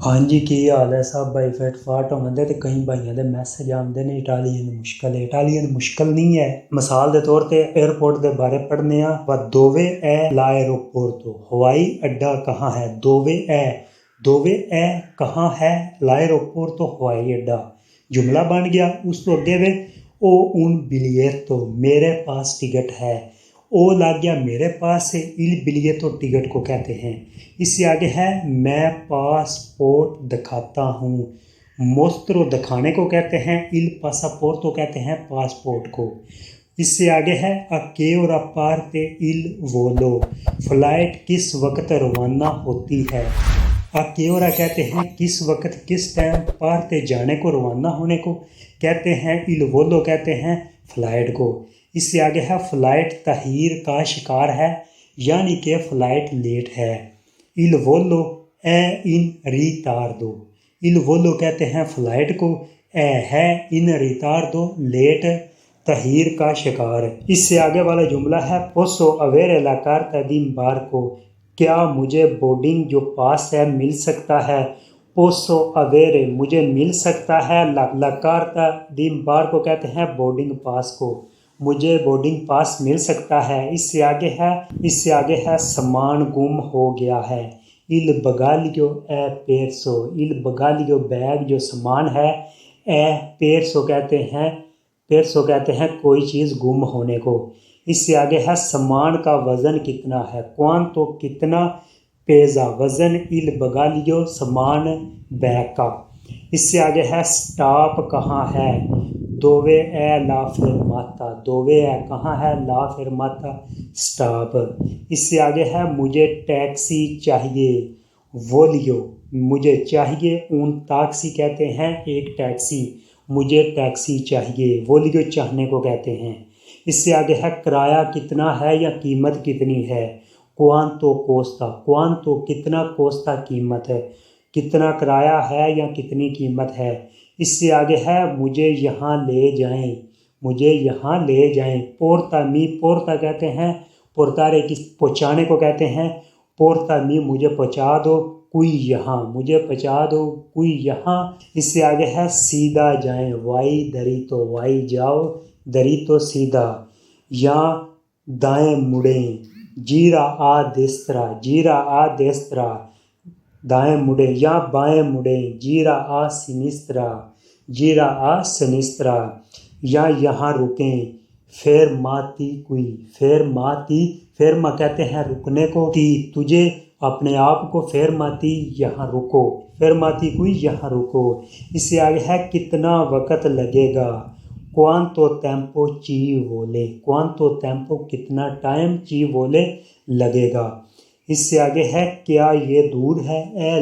हाँ जी, की हाल है सब भाई फिट फाट होंगे तो कई भाइयों के मैसेज आते हैं इटालियन मुश्किल नहीं है। मिसाल के तौर पर एयरपोर्ट के बारे पढ़ने व दोवे ए l'aeroporto हवाई अड्डा कहाँ है। दोवे ए कहाँ है l'aeroporto हवाई अड्डा जुमला बन गया। उस तो अगे वे ओ उन बिलियेतो मेरे पास टिकट है। ओ लग गया मेरे पास से इल बिलियेतो टिकट को कहते हैं। इससे आगे है मैं पासपोर्ट दिखाता हूँ। मोस्त्रो दिखाने को कहते हैं। इल पासापोर्टो कहते हैं पासपोर्ट को। इससे आगे है अके और पार्ते इल वोलो फ्लाइट किस वक्त रवाना होती है। अकेओरा कहते हैं किस वक्त किस टाइम, पार्ते जाने को रवाना होने को कहते हैं। इल वोलो कहते हैं फ्लाइट को। इससे आगे है फ्लाइट तहीर का शिकार है यानी कि फ्लाइट लेट है। इल वोलो ए इन रितार्दो इल वोलो कहते हैं फ्लाइट को। ए है इन रितार्दो लेट तहीर का शिकार। इससे आगे वाला जुमला है पोसो अवेरे ला कार्ता दी इम्बार्को क्या मुझे बोर्डिंग जो पास है मिल सकता है। पोसो अवेरे मुझे मिल सकता है। ला कार्ता दी इम्बार्को कहते हैं बोर्डिंग पास को। मुझे बोर्डिंग पास मिल सकता है। इससे आगे है सामान गुम हो गया है। इल बगालियो ए पेरसो इल बगालियो बैग जो सामान है। ए पेरसो कहते हैं कोई चीज़ गुम होने को। इससे आगे है सामान का वज़न कितना है। क्वांतो कितना पेजा वज़न इल बगालियो सामान बैग का। इससे आगे है स्टॉप कहाँ है। दोवे ए ला फेरमाता दोवे ए कहाँ है ला फेरमाता स्टॉप। इससे आगे है मुझे टैक्सी चाहिए। वोलियो मुझे चाहिए। उन टैक्सी कहते हैं एक टैक्सी। मुझे टैक्सी चाहिए। वोलियो चाहने को कहते हैं। इससे आगे है किराया कितना है या कीमत कितनी है। क्वांतो कितना कोस्ता कीमत है। कितना किराया है या कितनी कीमत है। इससे आगे है मुझे यहाँ ले जाएं। पोर्ता कहते हैं पोर्तारे की पहुँचाने को कहते हैं। पोर्ता मी मुझे पहुँचा दो कोई यहाँ मुझे पहुँचा दो कोई यहाँ। इससे आगे है सीधा जाएं। वाई जाओ दरी तो सीधा या दाएं मुड़ें। जीरा आ देस्त्रा दाएं मुड़े या बाएं मुड़े। जीरा आ सिनिस्त्रा या यहाँ रुकें। फेरमा कहते हैं रुकने को। तुझे अपने आप को फेरमाती यहाँ रुको। फेरमाती कोई यहाँ रुको। इससे आगे है कितना वक़्त लगेगा। क्वांतो टेम्पो कितना टाइम ची वोले लगेगा। इससे आगे है क्या ये दूर है ए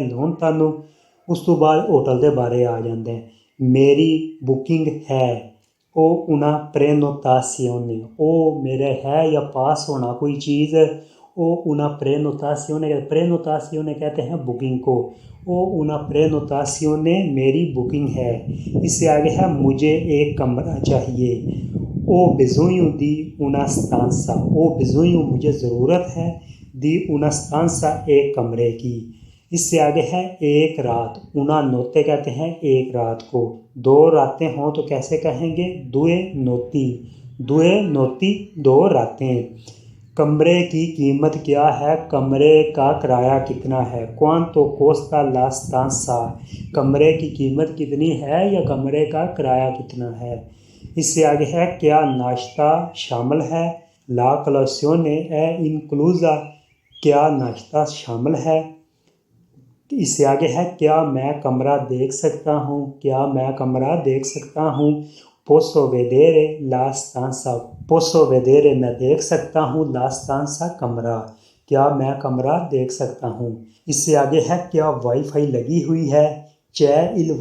लोनतानो। उस तो बाद होटल के बारे आ जाते हैं। मेरी बुकिंग है। ओ उना प्रेनोतासियोने ओ मेरे है या पास होना कोई चीज़। ओ उना प्रेनोतासियोने कहते हैं बुकिंग को। ओ उना प्रेनोतासियोने मेरी बुकिंग है। इससे आगे है मुझे एक कमरा चाहिए। ओ बिज़ोयू दी उना स्तांसा ओ बिज़ोयू मुझे ज़रूरत है। दी उना स्तांसा एक कमरे की। इससे आगे है एक रात। उना नोते कहते हैं एक रात को। दो रातें हों तो कैसे कहेंगे दुए नोती दो रातें। कमरे की कीमत क्या है। कमरे का किराया कितना है। क्वांतो कोस्ता ला स्तांसा कमरे की कीमत कितनी है या कमरे का किराया कितना है। इससे आगे है क्या नाश्ता शामिल है। ला कलोसियोने ए इनक्लूज़ा क्या नाश्ता शामिल है। इससे आगे है क्या मैं कमरा देख सकता हूँ। पोसो वेदेरे ला स्तांसा मैं देख सकता हूँ। ला स्तांसा कमरा क्या मैं कमरा देख सकता हूँ। इससे आगे है क्या वाईफाई लगी हुई है। c'è il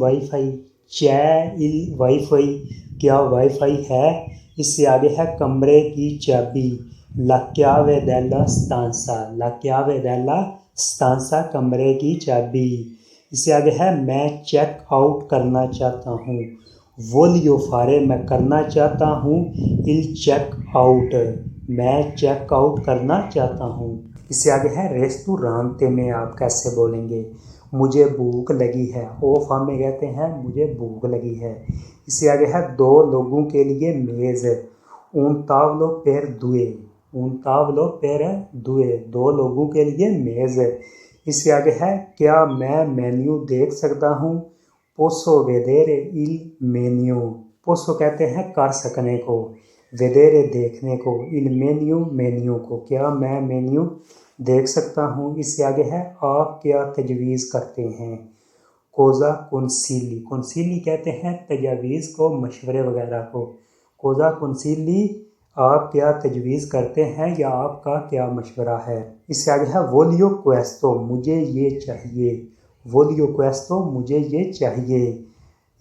वाईफाई क्या वाईफाई है। इससे आगे है कमरे की चाबी। la chiave della stanza कमरे की चाबी। इससे आगे है मैं चेक आउट करना चाहता हूँ। voglio fare मैं करना चाहता हूँ। il check आउट मैं चेक आउट करना चाहता हूँ। इससे आगे है रेस्टोरांते में आप कैसे बोलेंगे, मुझे भूख लगी है, ओ फॉर्म में कहते हैं मुझे भूख लगी है। इससे आगे है दो लोगों के लिए मेज़, un tavolo per due, un tavolo per due, दो लोगों के लिए मेज़। इससे आगे है क्या मैं मेन्यू देख सकता हूँ, posso vedere il menu, posso कहते हैं कर सकने को, vedere देखने को, il menu मेन्यू को, क्या मैं मेन्यू देख सकता हूँ। इससे आगे है आप क्या तजवीज़ करते हैं, कोज़ा कंसिली, कंसिली कहते हैं तजवीज़ को, मशवरे वगैरह को। कोज़ा कंसिली आप क्या तजवीज़ करते हैं या आपका क्या मशवरा है। इससे आगे है वोलियो क्वेस्तो, मुझे ये चाहिए, वोलियो क्वेस्तो मुझे ये चाहिए।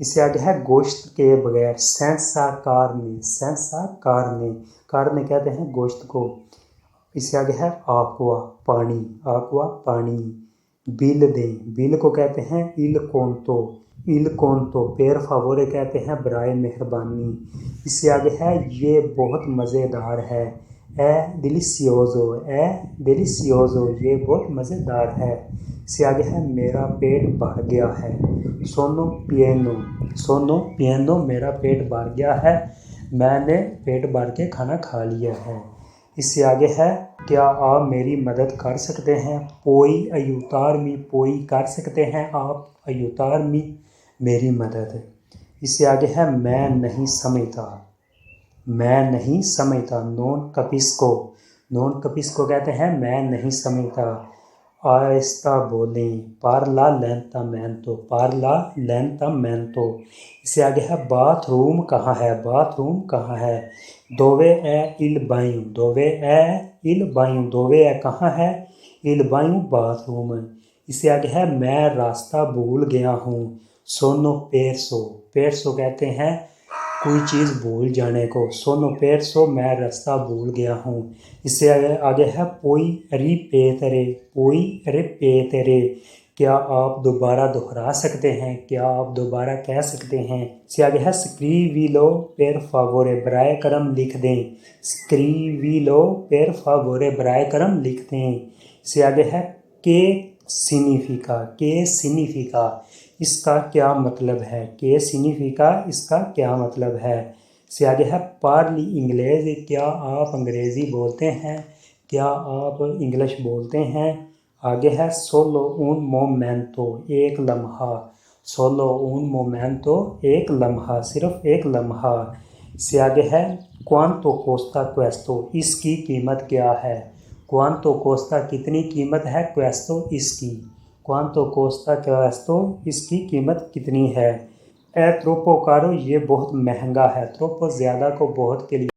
इससे आगे है गोश्त के बगैर, सेंसा कार्ने, सेंसा कार्ने, कार्ने कहते हैं गोश्त को। इससे आगे है आक्वा पानी, आक्वा पानी। बिल दें, बिल को कहते हैं इल कोंतो, पेर फावोरे कहते हैं बराए मेहरबानी। इससे आगे है ये बहुत मज़ेदार है, ए डिलिसियोजो, ए डिलिसियोजो ये बहुत मज़ेदार है। इससे आगे है मेरा पेट भर गया है, सोनो पिएनो मेरा पेट भर गया है, मैंने पेट भर के खाना खा लिया है। इससे आगे है क्या आप मेरी मदद कर सकते हैं, पोई अयुतार मी, पोई कर सकते हैं आप, अयुतार मी मेरी मदद। इससे आगे है मैं नहीं समझता, मैं नहीं समझता, नॉन कपिस्को कहते हैं मैं नहीं समझता। आहिस्ता बोलें, पार्ला लेंटामेंटो, पार्ला लेंटामेंटो। इससे आगे है बाथरूम कहाँ है, बाथरूम कहाँ है, दोवे ए इल बायूं, दोवे ए इल बायूं, दोवे ए कहाँ है, इल बायूं बाथरूम। इससे आगे है मैं रास्ता भूल गया हूँ, सोनो पेरसो, पेरसो कहते हैं कोई चीज़ भूल जाने को, सोनो पेरसो मैं रास्ता भूल गया हूँ। इससे आगे है पोई रिपेतरे, पोई रिपेतरे क्या आप दोबारा दोहरा सकते हैं, क्या आप दोबारा कह सकते हैं। इससे आगे है स्क्रीविलो पेर फावोरे, बराए करम लिख दें, स्क्रीविलो पेर फावोरे बराए करम लिख दें। इससे आगे है के सिग्निफिका, इसका क्या मतलब है, के सिग्निफिका इसका क्या मतलब है। इससे आगे है पार्ली इंग्लिश, क्या आप अंग्रेज़ी बोलते हैं, क्या आप इंग्लिश बोलते हैं। आगे है सोलो उन मोमेंटो, एक लम्हा, सोलो उन मोमेंटो एक लम्हा, सिर्फ एक लम्हा। इससे आगे है क्वांतो कोस्ता क्वेस्तो, इसकी कीमत क्या है, क्वांतो कोस्ता कितनी कीमत है, क्वेस्तो इसकी, क्वांतो कोस्ता क्वेस्तो इसकी कीमत कितनी है। ए ट्रोपो कारो ये बहुत महंगा है, ट्रोपो ज़्यादा को बहुत के लिए